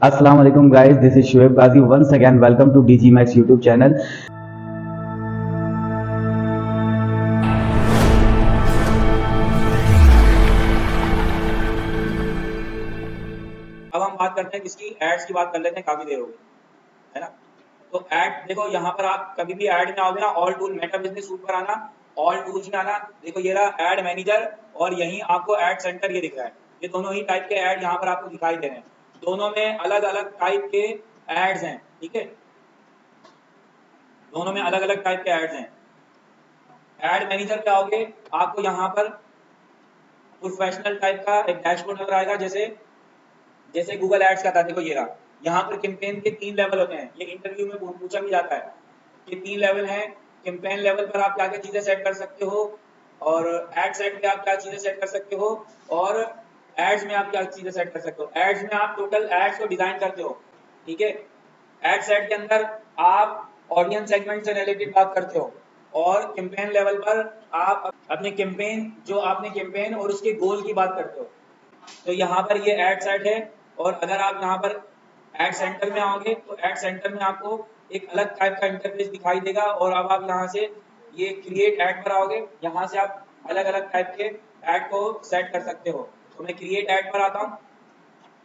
Assalamu alaikum guys, this is Shoaib Ghazi. Once again, welcome to DG Max YouTube channel. अब हम बात करते हैं किसकी, एड्स की बात कर लेते हैं, काफी देर हो गई है ना। तो ऐड देखो, यहाँ पर आप कभी भी ऐड में आओगे ना, all tool Meta business suit पर आना, ऑल टूल्स में आना, देखो ये रहा ऐड मैनेजर और यहीं आपको ऐड सेंटर ये दिख रहा है। ये दोनों ही टाइप के ऐड यहाँ पर आपको दिखाई दे रहे हैं, दोनों में अलग अलग टाइप के एड्स हैं, ठीक है, दोनों में अलग अलग टाइप के एड्स हैं। ऐड मैनेजर पे आओगे, आपको यहाँ पर प्रोफेशनल टाइप का एक डैशबोर्ड नजर आएगा, जैसे गूगल एड्स का था। देखो ये रहा, यहाँ पर कैंपेन के 3 लेवल होते हैं, ये इंटरव्यू में पूछा भी जाता है कि 3 लेवल हैं। कैंपेन लेवल पर आप क्या क्या चीजें सेट कर सकते हो, और एड सेट पे आप क्या चीजें सेट कर सकते हो, और एड्स में आप क्या चीजें सेट कर सकते हो। एड्स में आप टोटल एड्स को डिजाइन करते हो, ठीक है। एड सेट के अंदर आप ऑडियंस सेगमेंट से रिलेटेड बात करते हो, और कैंपेन लेवल पर आप अपने कैंपेन, जो आपने कैंपेन और उसके गोल की बात करते हो। तो यहाँ पर ये एड सेट है, और अगर आप यहाँ पर एड सेंटर में आओगे तो एड सेंटर में आपको एक अलग टाइप का इंटरफेस दिखाई देगा, और अब आप यहाँ से ये क्रिएट एड पर आओगे, यहाँ से आप अलग अलग टाइप के एड को सेट कर सकते हो। तो मैं क्रिएट एड पर आता हूँ,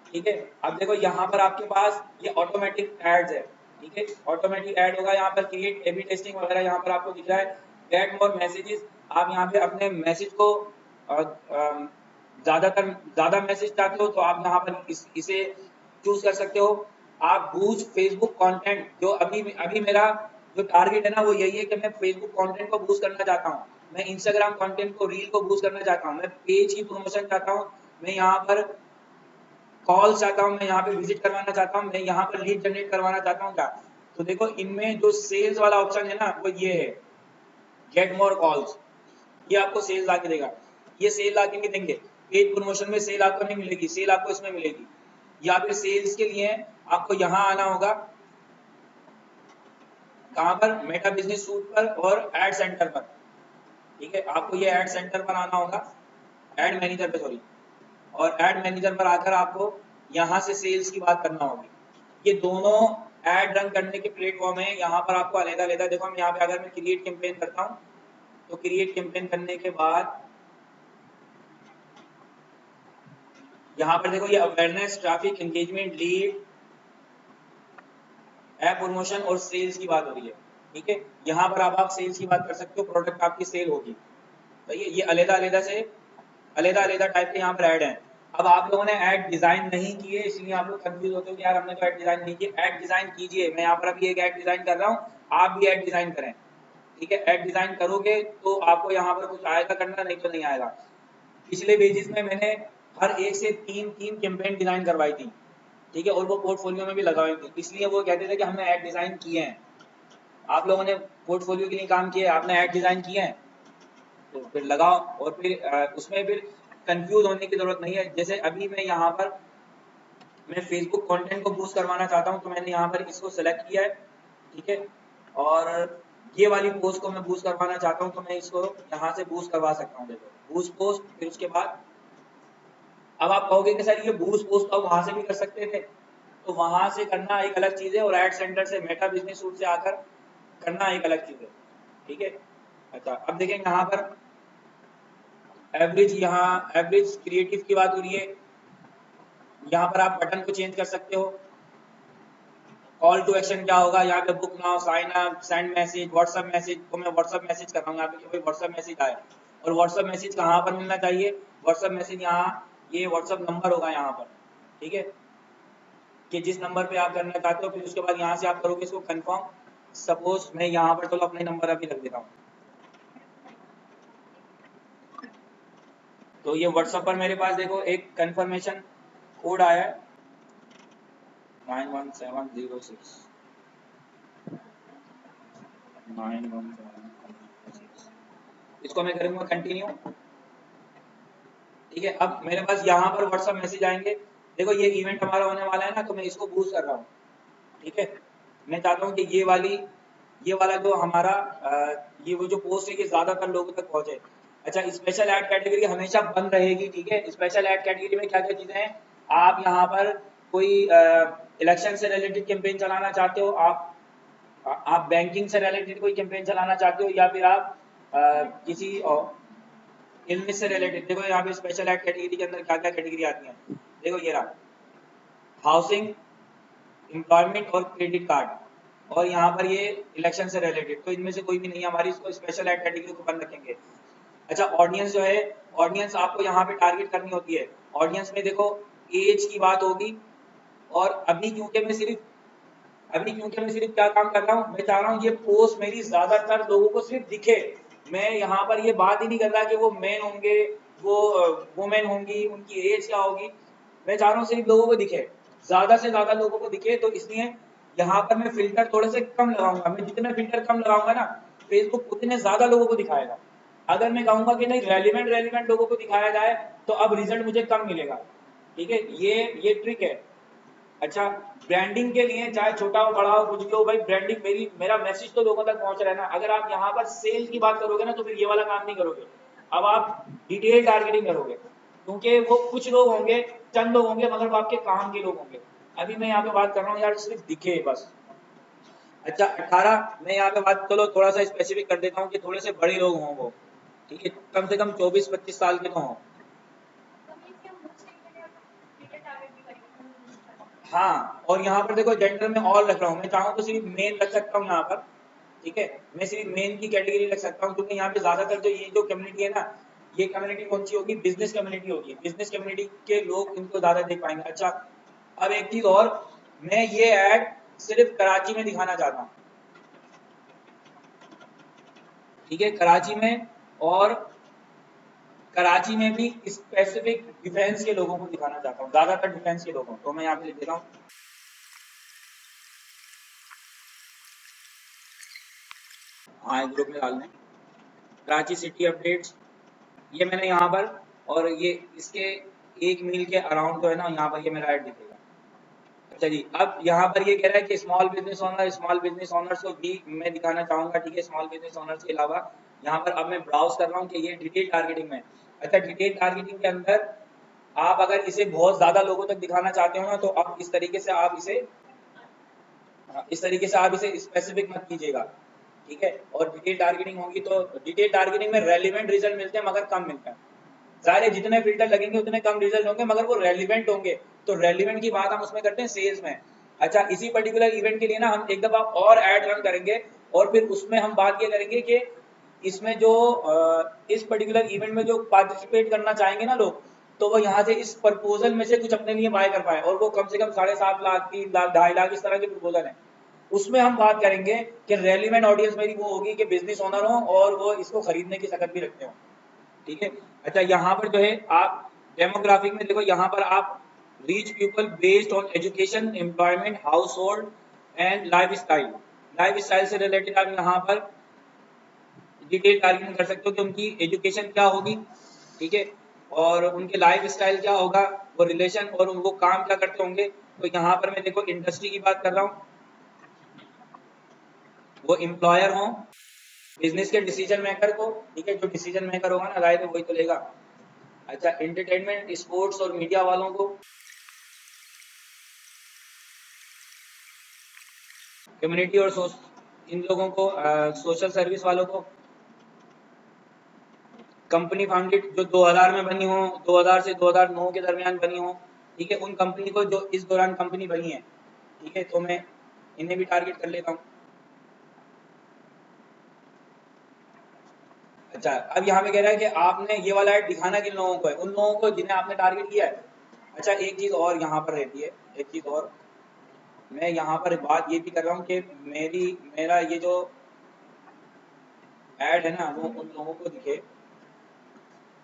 ठीक है। अब देखो यहाँ पर आपके पास ये ऑटोमेटिक एड्स है, ठीक है, ऑटोमेटिक ऐड होगा। यहाँ पर क्रिएट एबी टेस्टिंग वगैरह यहाँ पर आपको दिख रहा है। गेट मोर मैसेजेस, आप यहाँ पे अपने मैसेज को ज्यादा मैसेज चाहते हो तो आप यहाँ पर इसे चूज कर सकते हो। आप बूस्ट फेसबुक कंटेंट, जो अभी मेरा जो टारगेट है ना वो यही है कि मैं फेसबुक कंटेंट को बूस्ट करना चाहता हूँ, मैं इंस्टाग्राम कंटेंट को, रील को बूस्ट करना चाहता हूँ, मैं पेज की प्रमोशन चाहता हूँ, मैं यहाँ पर कॉल चाहता हूँ, मैं यहाँ पे विजिट करवाना चाहता हूँ, मैं यहाँ पर लीड जनरेट करवाना चाहता हूँ क्या। तो देखो इनमें जो सेल्स वाला ऑप्शन है ना वो ये है, गेट मोर कॉल्स, ये आपको सेल ला के देगा। ये सेल ला के नहीं देंगे, पेज प्रमोशन में सेल आपको नहीं मिलेगी, सेल आपको इसमें मिलेगी। या फिर सेल्स के लिए आपको यहाँ आना होगा, कहाँ पर, मेटा बिजनेस सूट पर और एड सेंटर पर, ठीक है। आपको ये एड सेंटर पर आना होगा, एड मैनेजर पे सॉरी, और एड मैनेजर पर आकर आपको यहाँ से सेल्स की बात करना होगी। ये दोनों एड रन करने के प्लेटफॉर्म है, यहाँ पर आपको अलग-अलग, देखो हम यहाँ पे अगर मैं क्रिएट कैंपेन करता हूँ, तो क्रिएट कैंपेन करने के बाद यहाँ पर देखो ये awareness, traffic, engagement, lead, app promotion और सेल्स की बात हो रही है, ठीक है। यहाँ पर आप सेल्स की बात कर सकते हो, प्रोडक्ट आपकी सेल होगी। तो ये अलग-अलग टाइप के यहाँ पर ऐड हैं। अब आप लोगों ने ऐड डिजाइन नहीं किए, इसलिए आप लोग कंफ्यूज होते हो कि यार हमने तो ऐड डिजाइन नहीं किए। ऐड डिजाइन कीजिए, मैं यहाँ पर अभी एक ऐड डिजाइन कर रहा हूँ, आप भी ऐड डिजाइन करें, ठीक है। ऐड डिजाइन करोगे तो आपको यहाँ पर कुछ आएगा करना, नहीं तो नहीं आएगा। पिछले पेजेस में मैंने हर एक से 3 कैंपेन डिजाइन करवाई थी, ठीक है, और वो पोर्टफोलियो में भी लगाई थी, इसलिए वो कहते थे कि हमने ऐड डिजाइन किए हैं। आप लोगों ने पोर्टफोलियो के लिए काम किया है, आपने ऐड डिजाइन किए हैं, तो फिर लगाओ, और फिर उसमें फिर कंफ्यूज होने की जरूरत नहीं है। जैसे अभी मैं यहाँ पर मैं फेसबुक कंटेंट को बूस्ट करवाना चाहता हूँ, तो मैंने यहाँ पर इसको सेलेक्ट किया है, ठीक है, और ये वाली पोस्ट को मैं बूस्ट करवाना चाहता हूँ, तो मैं इसको यहाँ से बूस्ट करवा सकता हूँ। देखो बूस्ट पोस्ट, फिर उसके बाद अब आप कहोगे कि सर ये बूस्ट पोस्ट तो वहां से भी कर सकते थे, तो वहां से करना एक अलग चीज है, और एड सेंटर से, मेटा बिजनेस सूट से आकर करना एक अलग चीज है, ठीक है। अच्छा, अब देखें यहाँ पर एवरेज, यहाँ एवरेज क्रिएटिव की बात हो रही है। यहाँ पर आप बटन को चेंज कर सकते हो। कॉल टू एक्शन क्या होगा, यहाँ पे book now, sign up, send message, WhatsApp message, तो मैं व्हाट्सएप मैसेज कर रहा हूँ यहाँ पे कि भाई व्हाट्सएप मैसेज आए। और व्हाट्सएप मैसेज कहाँ पर मिलना चाहिए, व्हाट्सएप मैसेज यहाँ, ये व्हाट्सएप नंबर होगा यहाँ पर, ठीक है, कि जिस नंबर पे आप करना चाहते हो। फिर उसके बाद यहाँ से आप करोगे इसको कंफर्म। सपोज मैं यहाँ पर चलो अपने नंबर अभी रख देता हूँ, तो ये व्हाट्सएप पर मेरे पास देखो एक कंफर्मेशन कोड आया है 91706 91706, इसको मैं करूँगा कंटिन्यू, ठीक है। अब मेरे पास यहाँ पर व्हाट्सएप मैसेज आएंगे। देखो ये इवेंट हमारा होने वाला है ना, तो मैं इसको बूस्ट कर रहा हूँ, ठीक है। मैं चाहता हूँ कि ये वाला जो हमारा ये वो जो पोस्ट है ये ज्यादातर लोगों तक पहुंचे। अच्छा, स्पेशल ऐड कैटेगरी हमेशा बंद रहेगी, ठीक है। स्पेशल ऐड कैटेगरी में क्या क्या चीजें हैं, आप यहाँ पर कोई इलेक्शन से रिलेटेड कैंपेन चलाना चाहते हो, आप बैंकिंग से रिलेटेड कोई कैंपेन चलाना चाहते हो, या फिर आप किसी इलनेस से रिलेटेड। देखो यहाँ पे स्पेशल एड कैटेगरी के अंदर क्या क्या कैटेगरी आती है, देखो ये रहा, हाउसिंग, एम्प्लॉयमेंट और क्रेडिट कार्ड, और यहाँ पर ये इलेक्शन से रिलेटेड, तो इनमें से कोई भी नहीं है हमारी, इसको स्पेशल एड कैटेगरी को बंद रखेंगे। अच्छा, ऑडियंस जो है, ऑडियंस आपको यहाँ पे टारगेट करनी होती है। ऑडियंस में देखो एज की बात होगी, और अभी क्योंकि मैं सिर्फ क्या काम कर रहा हूँ, मैं चाह रहा हूँ ये पोस्ट मेरी ज्यादातर लोगों को सिर्फ दिखे। मैं यहाँ पर ये बात ही नहीं कर रहा कि वो मेन होंगे, वो वुमेन होंगी, उनकी एज क्या होगी, मैं चाह रहा हूँ सिर्फ लोगों को दिखे, ज्यादा से ज्यादा लोगों को दिखे। तो इसलिए यहाँ पर मैं फिल्टर थोड़े से कम लगाऊंगा। मैं जितने फिल्टर कम लगाऊंगा ना, फेसबुक उतने ज्यादा लोगों को दिखाएगा। अगर मैं कहूंगा कि नहीं, रेलिवेंट लोगों को दिखाया जाए, तो अब रिजल्ट मुझे कम मिलेगा। ठीक है, ये ट्रिक है। अच्छा, ब्रांडिंग के लिए चाहे छोटा हो बड़ा हो कुछ भी हो भाई, ब्रांडिंग मेरा मैसेज तो लोगों तक पहुंच रहा है ना। अगर आप यहाँ पर सेल की बात करोगे ना, तो फिर ये वाला काम नहीं करोगे, अब आप डिटेल टारगेटिंग करोगे, क्योंकि वो कुछ लोग होंगे, चंद लोग होंगे, मगर वो आपके काम के लोग होंगे। अभी मैं यहाँ पे बात कर रहा हूँ यार, सिर्फ दिखे बस। अच्छा, 18, मैं यहाँ पे बात चलो थोड़ा सा स्पेसिफिक कर देता हूँ कि थोड़े से बड़े लोग हों वो, ठीक है, कम से कम 24-25 साल के तो हों। हाँ, और यहाँ पर देखो जेंडर में ऑल रख रहा हूँ, मैं चाहूँ तो सिर्फ मेन रख सकता हूँ यहाँ पर। ठीक है, मैं सिर्फ मेन की कैटेगरी रख सकता हूँ, क्योंकि यहाँ पे ज्यादातर जो ये जो कम्युनिटी है ना, ये कम्युनिटी कौन सी होगी, बिजनेस कम्युनिटी होगी। बिजनेस कम्युनिटी के लोग इनको ज्यादा देख पाएंगे। अच्छा, अब एक चीज और, मैं ये ऐड सिर्फ कराची में दिखाना चाहता हूँ। ठीक है, कराची में, और कराची में भी स्पेसिफिक डिफेंस के लोगों को दिखाना चाहता हूँ, ज्यादातर डिफेंस के लोगों को। मैं यहाँ पे लिख देता हूँ, हाँ ग्रुप में डाल दें, कराची सिटी अपडेट्स, ये मैंने यहाँ पर, और ये इसके 1 मील के अराउंड जो है ना, यहाँ पर ये मेरा ऐड दिखेगा। अच्छा जी, अब यहाँ पर ये कह रहा है कि स्मॉल बिजनेस ओनर्स को भी मैं दिखाना चाहूंगा। ठीक है, स्मॉल बिजनेस ओनर्स के अलावा यहाँ पर अब मैं ब्राउज कर रहा हूँ कि ये डिटेल टारगेटिंग में। अच्छा, डिटेल टारगेटिंग के अंदर आप अगर इसे बहुत ज्यादा लोगों तक दिखाना चाहते हो ना, तो आप इस तरीके से आप इसे स्पेसिफिक मत कीजिएगा। ठीक है, और डिटेल टारगेटिंग होगी तो डिटेल टारगेटिंग में रेलिवेंट रिजल्ट मिलते हैं, मगर कम मिलते हैं। सारे जितने फिल्टर लगेंगे उतने कम रिजल्ट होंगे, मगर वो रेलिवेंट होंगे। तो रेलिवेंट की बात हम उसमें करते हैं सेल्स में। अच्छा, इसी पर्टिकुलर इवेंट के लिए ना हम एक दफा और ऐड रन करेंगे, और फिर उसमें हम बात ये करेंगे कि इसमें जो इस पर्टिकुलर इवेंट में जो पार्टिसिपेट करना चाहेंगे ना लोग, तो वो यहाँ से इस प्रपोजल में से कुछ अपने लिए बाय कर पाए, और वो कम से कम 7.5 लाख, 3 लाख, 2.5 लाख, इस तरह के प्रपोजल है। उसमें हम बात करेंगे कि रेलिवेंट ऑडियंस मेरी वो होगी कि बिजनेस ओनर हो, और वो इसको खरीदने की सकत भी रखते हो। ठीक है। अच्छा, यहाँ पर जो है आप डेमोग्राफिक में देखो, यहाँ पर आप reach people based on education, employment, house hold and life style से रिलेटेड आप यहाँ पर डिटेल टारगेटिंग कर सकते हो कि उनकी एजुकेशन क्या होगी। ठीक है, और उनके लाइफ स्टाइल क्या होगा, वो रिलेशन, और वो काम क्या करते होंगे। तो यहाँ पर मैं देखो इंडस्ट्री की बात कर रहा हूँ, वो एम्प्लॉयर हो, बिजनेस के डिसीजन मेकर को। ठीक है, जो डिसीजन मेकर होगा ना, राय तो वही तो लेगा। अच्छा, एंटरटेनमेंट, स्पोर्ट्स और मीडिया वालों को, कम्युनिटी और इन लोगों को, सोशल सर्विस वालों को, कंपनी फाउंडेड जो 2000 में बनी हो, 2000 से 2009 के दरमियान बनी हो। ठीक है, उन कंपनी को जो इस दौरान कंपनी बनी है। ठीक है, तो मैं इन्हें भी टारगेट कर लेता हूँ। अच्छा, अब यहाँ पे कह रहा है कि आपने ये वाला ऐड दिखाना किन लोगों को है, उन लोगों को जिन्हें आपने टारगेट किया है। अच्छा, एक चीज और यहाँ पर रहती है, एक चीज और, मैं यहाँ पर बात ये भी कर रहा हूँ कि मेरा ये जो ऐड है ना, वो उन लोगों को दिखे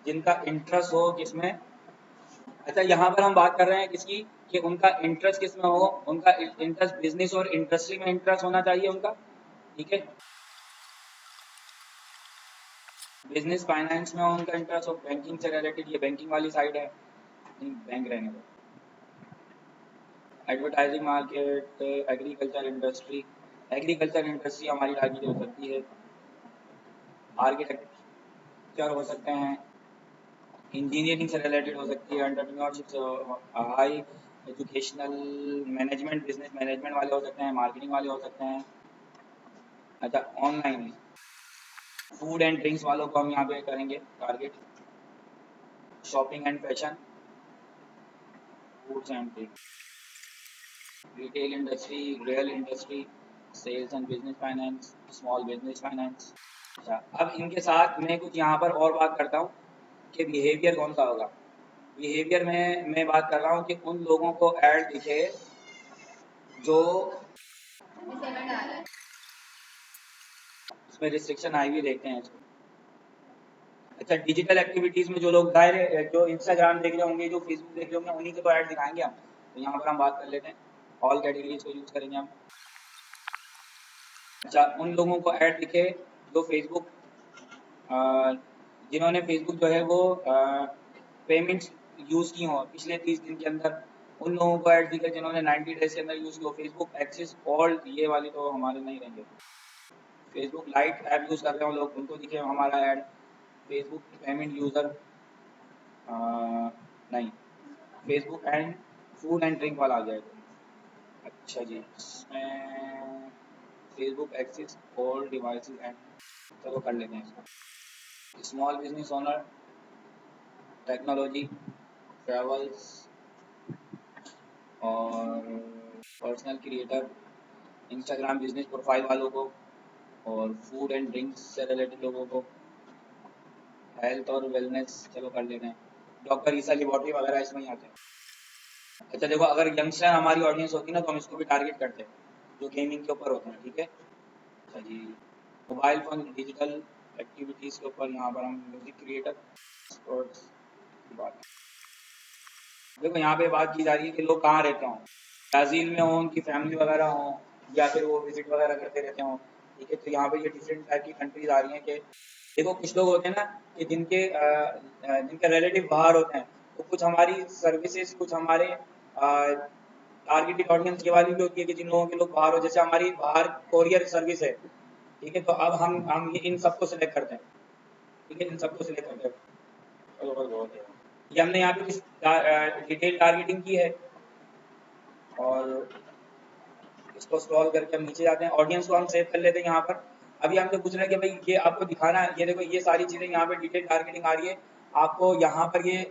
जिनका इंटरेस्ट हो किसमें। अच्छा, यहाँ पर हम बात कर रहे हैं किसकी, कि उनका इंटरेस्ट किसमें हो, उनका इंटरेस्ट बिजनेस और इंडस्ट्री में इंटरेस्ट होना चाहिए उनका। ठीक है, बिजनेस फाइनेंस में हो उनका इंटरेस्ट, हो बैंकिंग से रिलेटेड, ये बैंकिंग वाली साइड है, बैंक रहने दो। एडवर्टाइजिंग मार्केट, एग्रीकल्चर इंडस्ट्री हमारी टारगेट हो सकती है, आर्किटेक्चर हो सकते हैं, इंजीनियरिंग से रिलेटेड हो सकती है, एंटरप्रेन्योरशिप से high educational, management, business management वाले हो सकते हैं, मार्केटिंग वाले हो सकते हैं। अच्छा, ऑनलाइन फूड एंड ड्रिंक्स वालों को हम यहाँ पे करेंगे target, shopping and fashion, foods and drinks, retail industry, real industry, sales and business finance, small business finance. अच्छा, अब इनके साथ मैं कुछ यहाँ पर और बात करता हूँ कि बिहेवियर कौन सा होगा। बिहेवियर में मैं बात कर रहा हूँ कि उन लोगों को ऐड दिखे जो इसमें रिस्ट्रिक्शन आई हुई देखते हैं इसको। अच्छा, डिजिटल एक्टिविटीज में जो लोग दायरे, जो इंस्टाग्राम देख रहे होंगे, जो फेसबुक देख रहे होंगे, उन्हीं के तो ऐड दिखाएंगे हम। तो यहाँ पर हम बात कर लेते हैं, ऑल कैटेगरीज को यूज करेंगे हम। अच्छा, उन लोगों को ऐड दिखे जो फेसबुक, जिन्होंने फेसबुक जो है वो पेमेंट्स यूज़ की हो पिछले 30 दिन के अंदर, उन लोगों को ऐड दिखे जिन्होंने 90 डेज के अंदर यूज़ की हो फेसबुक एक्सिस ऑल, ये वाली तो हमारे नहीं रहेंगे। फेसबुक लाइट ऐप यूज़ कर रहे हो लोग, उनको दिखे हमारा ऐड। फेसबुक पेमेंट यूज़र नहीं, Facebook and food and drink वाला आ जाएगा। अच्छा जी, इसमें Facebook access all devices and, चलो कर लेते हैं इसको। Small business owner, technology, travels और personal creator, Instagram business profile वालों को, और फूड एंड ड्रिंक्स से रिलेटेड लोगों को, हेल्थ और वेलनेस चलो कर लेते हैं, डॉक्टर ईसा लेबॉर्ट्री वगैरह इसमें ही आते हैं। अच्छा देखो, अगर यंगस्टर हमारी ऑडियंस होती ना तो हम इसको भी टारगेट करते हैं, जो गेमिंग के ऊपर होते हैं, ठीक है। अच्छा जी, मोबाइल फोन डिजिटल एक्टिविटीज़ के ऊपर यहाँ पर हम म्यूजिक क्रिएटर, स्पोर्ट्स की बात। देखो यहाँ पे बात की जा रही है कि लोग कहाँ रहते हों, ब्राज़ील में हों, उनकी फैमिली वगैरह हों, या फिर वो विजिट वगैरह करते रहते हों, ठीक है। तो यहाँ पे ये डिफरेंट टाइप की कंट्रीज आ रही हैं कि देखो कुछ लोग होते हैं ना कि जिनके रिलेटिव बाहर होते हैं, तो कुछ हमारी सर्विसेज, कुछ हमारे टारगेटेड ऑडियंस ये वाली भी होती है कि जिन लोगों के लोग बाहर हो, जैसे हमारी बाहर कोरियर सर्विस है, ठीक है। तो अब हम इन सबको सिलेक्ट करते हैं, ठीक है, इन सबको सिलेक्ट करते हैं। चलो बस बहुत है, ये हमने यहाँ पे कुछ डिटेल टारगेटिंग की है, और इसको स्क्रॉल करके हम नीचे जाते हैं, ऑडियंस को हम सेव कर लेते हैं यहाँ पर। अभी हमसे पूछ रहे हैं कि भाई ये आपको दिखाना है, ये देखो ये सारी चीज़ें यहाँ पे डिटेल टारगेटिंग आ रही है, आपको यहाँ पर ये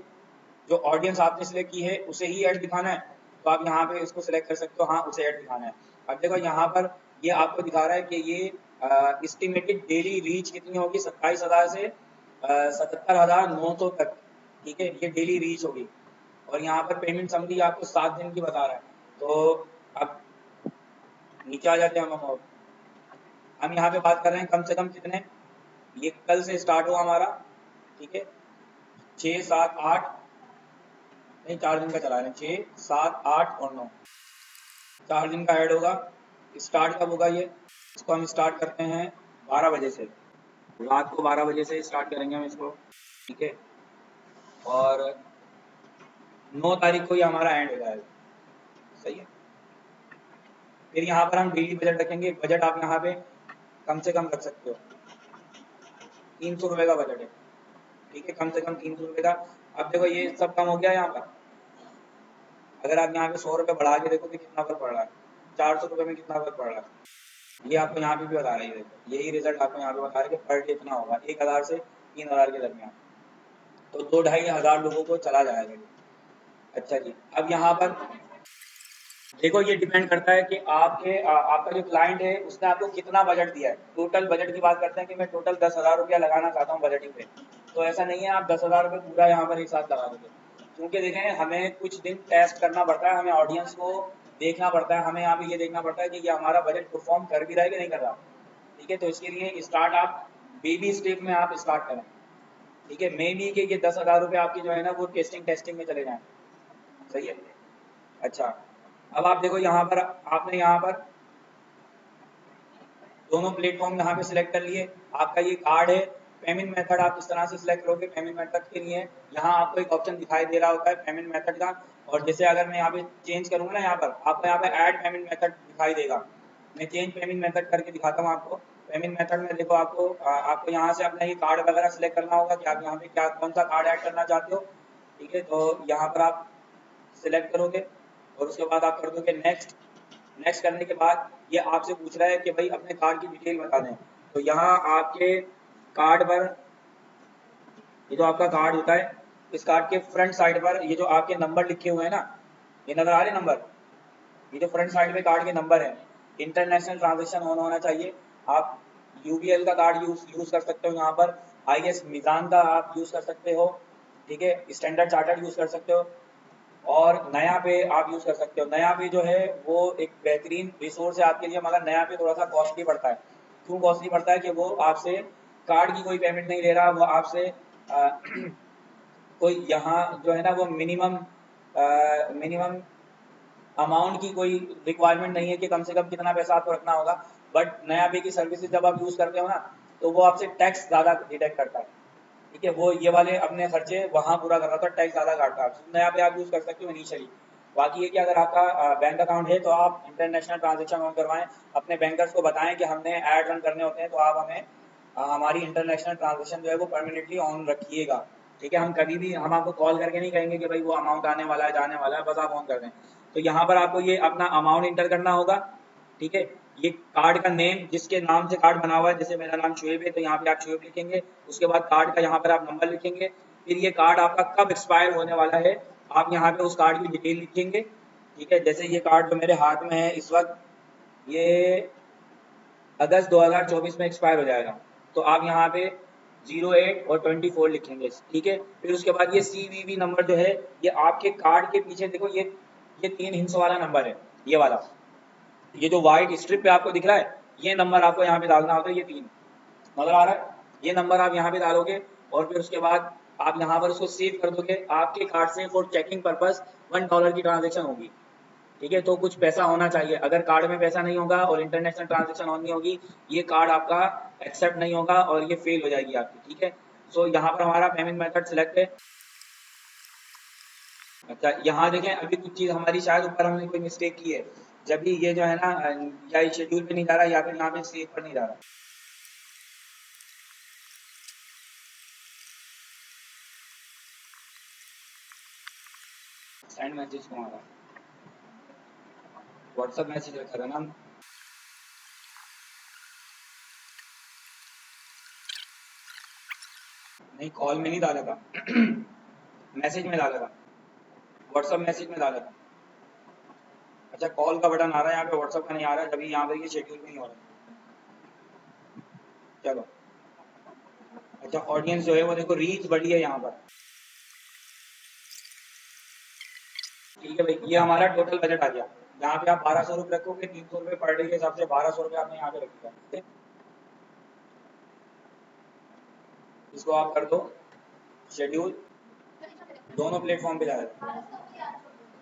जो ऑडियंस आपने सिलेक्ट की है उसे ही ऐड दिखाना है, तो आप यहाँ पे इसको सिलेक्ट कर सकते हो, हाँ उसे ऐड दिखाना है। अब देखो यहाँ पर ये आपको दिखा रहा है कि ये एस्टिमेटेड डेली रीच कितनी होगी, 27,000 से 77,900 तक, ठीक है, ये डेली रीच होगी। और यहाँ पर पेमेंट समरी आपको 7 दिन की बता रहा है। तो अब नीचे आ जाते हैं हम यहाँ पे बात कर रहे हैं कम से कम कितने, ये कल से स्टार्ट हुआ हमारा, ठीक है, 6, 7, 8, नहीं 4 दिन का चला रहे हैं, 6, 7, 8 और 9, 4 दिन का ऐड होगा। स्टार्ट कब होगा ये, इसको हम स्टार्ट करते हैं 12 बजे से, रात को 12 बजे से स्टार्ट करेंगे हम इसको, ठीक है। और 9 तारीख को ये हमारा एंड हो जाएगा, सही है। फिर यहाँ पर हम डेली बजट रखेंगे, बजट आप यहाँ पे कम से कम रख सकते हो, 300 रुपये का बजट है, ठीक है, कम से कम 300 रुपये का। अब देखो ये सब कम हो गया यहाँ पर, अगर आप यहाँ पे 100 रुपये बढ़ा के देखो तो कितना फर्क पड़ रहा है, 400 रुपये में कितना फर्क पड़ रहा है, ये आपको यहाँ पे भी बता रही है, देखो यही रिजल्ट आपको यहाँ पे बता रही है कि पर डे इतना होगा, 1000 से 3000 के दरमियान, तो 2-2,500 लोगों को चला जाएगा। अच्छा जी, अब यहाँ पर देखो ये डिपेंड करता है कि आपका जो क्लाइंट है उसने आपको कितना बजट दिया है। टोटल बजट की बात करते हैं कि मैं टोटल 10,000 रुपया लगाना चाहता हूँ बजटिंग पे, तो ऐसा नहीं है आप 10,000 रुपये पूरा यहाँ पर एक साथ लगा दोगे, क्योंकि देखें हमें कुछ दिन टेस्ट करना पड़ता है, हमें ऑडियंस को देखना पड़ता है, हमें यहाँ पे ये देखना पड़ता है कि ये हमारा बजट परफॉर्म कर भी रहा है कि नहीं कर रहा, ठीक है। तो इसके लिए स्टार्ट आप बेबी स्टेप में आप स्टार्ट करें, ठीक है, मे बी कि ये 10,000 रुपये आपकी जो है ना वो टेस्टिंग में चले जाएँ, सही है। अच्छा, अब आप देखो यहाँ पर आपने यहाँ पर दोनों प्लेटफॉर्म यहाँ पे सिलेक्ट कर लिए, आपका ये कार्ड है, पेमेंट मेथड आप इस तरह से सिलेक्ट करोगे, पेमेंट मेथड के लिए यहाँ आपको एक ऑप्शन दिखाई दे रहा होता है पेमेंट मेथड का, और जैसे अगर मैं यहाँ पे चेंज करूँगा ना, यहाँ पर आपको यहाँ पे ऐड पेमेंट मेथड दिखाई देगा, मैं चेंज पेमेंट मेथड करके दिखाता हूँ आपको। पेमेंट मेथड में देखो आपको यहाँ से अपना ये कार्ड वगैरह सिलेक्ट करना होगा कि आप यहाँ पे कौन सा कार्ड ऐड करना चाहते हो, ठीक है। तो यहाँ पर आप सिलेक्ट करोगे, और उसके बाद आप कर दोगे नेक्स्ट। नेक्स्ट करने के बाद ये आपसे पूछ रहा है कि भाई अपने कार्ड की डिटेल बता दें। तो यहाँ आपके कार्ड पर, ये जो आपका कार्ड होता है, इस कार्ड के फ्रंट साइड पर ये जो आपके नंबर लिखे हुए हैं ना, ये नजर आ रहे नंबर, ये जो फ्रंट साइड में कार्ड के नंबर है, इंटरनेशनल ट्रांजेक्शन ऑन होना चाहिए। आप यूबीएल का कार्ड यूज कर सकते हो यहाँ पर, आईएस मिजान का आप यूज कर सकते हो, ठीक है, स्टैंडर्ड चार्टर्ड यूज कर सकते हो, और नया पे आप यूज कर सकते हो। नया पे जो है वो एक बेहतरीन रिसोर्स है आपके लिए, मगर नया पे थोड़ा सा कॉस्टली पड़ता है। क्यों कॉस्टली पड़ता है? कि वो आपसे कार्ड की कोई पेमेंट नहीं ले रहा, वो आपसे कोई यहाँ जो है ना वो मिनिमम अमाउंट की कोई रिक्वायरमेंट नहीं है कि कम से कम कितना पैसा आपको रखना होगा। बट नया पे की सर्विसेज जब आप यूज करते हो ना, तो वो आपसे टैक्स ज़्यादा डिडक्ट करता है, ठीक है, वो ये वाले अपने खर्चे वहाँ पूरा कर रहा था, टैक्स ज़्यादा काटता है। नया पे आप यूज़ कर सकते हो इनिशियली। बाकी ये कि अगर आपका बैंक अकाउंट है तो आप इंटरनेशनल ट्रांजेक्शन ऑन करवाएं, अपने बैंकर्स को बताएं कि हमने ऐड रन करने होते हैं, तो आप हमें हमारी इंटरनेशनल ट्रांजेक्शन जो है वो परमानेंटली ऑन रखिएगा, ठीक है। हम कभी भी, हम आपको कॉल करके नहीं कहेंगे कि भाई वो अमाउंट आने वाला है, जाने वाला है, बस आप ऑन कर दें। तो यहाँ पर आपको ये अपना अमाउंट इंटर करना होगा, ठीक है। ये कार्ड का नेम, जिसके नाम से कार्ड बना हुआ है, जैसे मेरा नाम शुएब है तो यहाँ पे आप शुएब लिखेंगे। उसके बाद कार्ड का यहाँ पर आप नंबर लिखेंगे। फिर ये कार्ड आपका कब एक्सपायर होने वाला है, आप यहाँ पे उस कार्ड की डिटेल लिखेंगे, ठीक है। जैसे ये कार्ड जो मेरे हाथ में है इस वक्त, ये अगस्त 2024 में एक्सपायर हो जाएगा, तो आप यहाँ पे 08 और 24 लिखेंगे, ठीक है। फिर उसके बाद ये CVV नंबर जो है, ये आपके कार्ड के पीछे देखो, ये 3 हिंस वाला नंबर है, ये वाला, ये जो व्हाइट स्ट्रिप पे आपको दिख रहा है, ये नंबर आपको यहाँ पे डालना होता है, ये 3 नजर आ रहा है, ये नंबर आप यहाँ पे डालोगे। और फिर उसके बाद आप यहाँ पर उसको सेव कर दोगे आपके कार्ड से। फॉर चेकिंग पर्पस $1 की ट्रांजेक्शन होगी, ठीक है। तो कुछ पैसा होना चाहिए, अगर कार्ड में पैसा नहीं होगा और इंटरनेशनल ट्रांजेक्शन ऑन नहीं होगी, ये कार्ड आपका एक्सेप्ट नहीं होगा और ये फेल हो जाएगी आपकी, ठीक है। सो यहाँ पर हमारा पेमेंट मेथड सिलेक्ट है। अच्छा, यहाँ देखें, अभी कुछ चीज़ हमारी शायद ऊपर हमने कोई मिस्टेक की है, जब भी ये जो है ना, या शेड्यूल पे नहीं जा रहा, या फिर यहाँ पे सेव पर नहीं जा रहा। सेंड मैसेज कौन आ रहा है? व्हाट्सएप मैसेज रखा था ना। नहीं, कॉल में नहीं डाला था मैसेज में डाला था, व्हाट्सएप मैसेज में डाला था। अच्छा, कॉल का बटन आ रहा है यहाँ पे, व्हाट्सएप का नहीं आ रहा है, जब यहाँ पे ये शेड्यूल में नहीं हो रहा। चलो, अच्छा, ऑडियंस जो है वो देखो, रीच बढ़ी है यहाँ पर, ठीक है भाई। ये हमारा टोटल बजट आ गया। यहाँ पे आप 1200 रुपये रखोगे, 300 रुपये पर डे के हिसाब से 1200 रुपये आपने यहाँ पे रख दिया, ठीक है। इसको आप कर दो शेड्यूल, दोनों प्लेटफॉर्म पे जाएगा,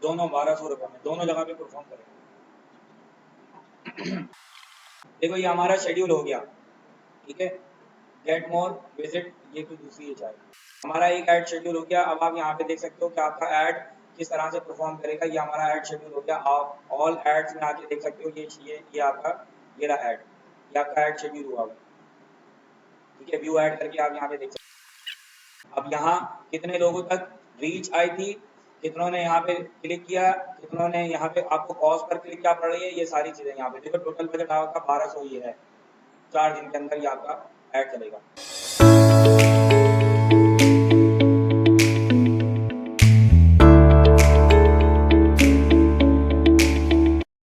दोनों 1200 रुपये में दोनों जगह पे परफॉर्म करेगा। देखो, ये हमारा शेड्यूल हो गया, ठीक है। गेट मोर, विजिट, ये कोई दूसरी है शायद। हमारा एक ऐड शेड्यूल हो गया। अब आप यहाँ पे देख सकते हो कि आपका ऐड किस तरह से परफॉर्म करेगा। ये हमारा ऐड शेड्यूल हो गया। आप ऑल एड्स में आके देख सकते हो, ये आपका, ये रहा ऐड, ये आपका ऐड शेड्यूल हुआ हुआ, ठीक है। व्यू ऐड करके आप यहाँ पे देख सकते हो। अब यहाँ कितने लोगों तक रीच आई थी, कितनों ने यहाँ पे क्लिक किया, कितनों ने यहाँ पे आपको कॉज पर क्लिक क्या पड़ रही है, ये सारी चीजें यहाँ पे देखो। टोटल बजट आपका 1200 ये है, 4 दिन के अंदर ये आपका ऐड चलेगा।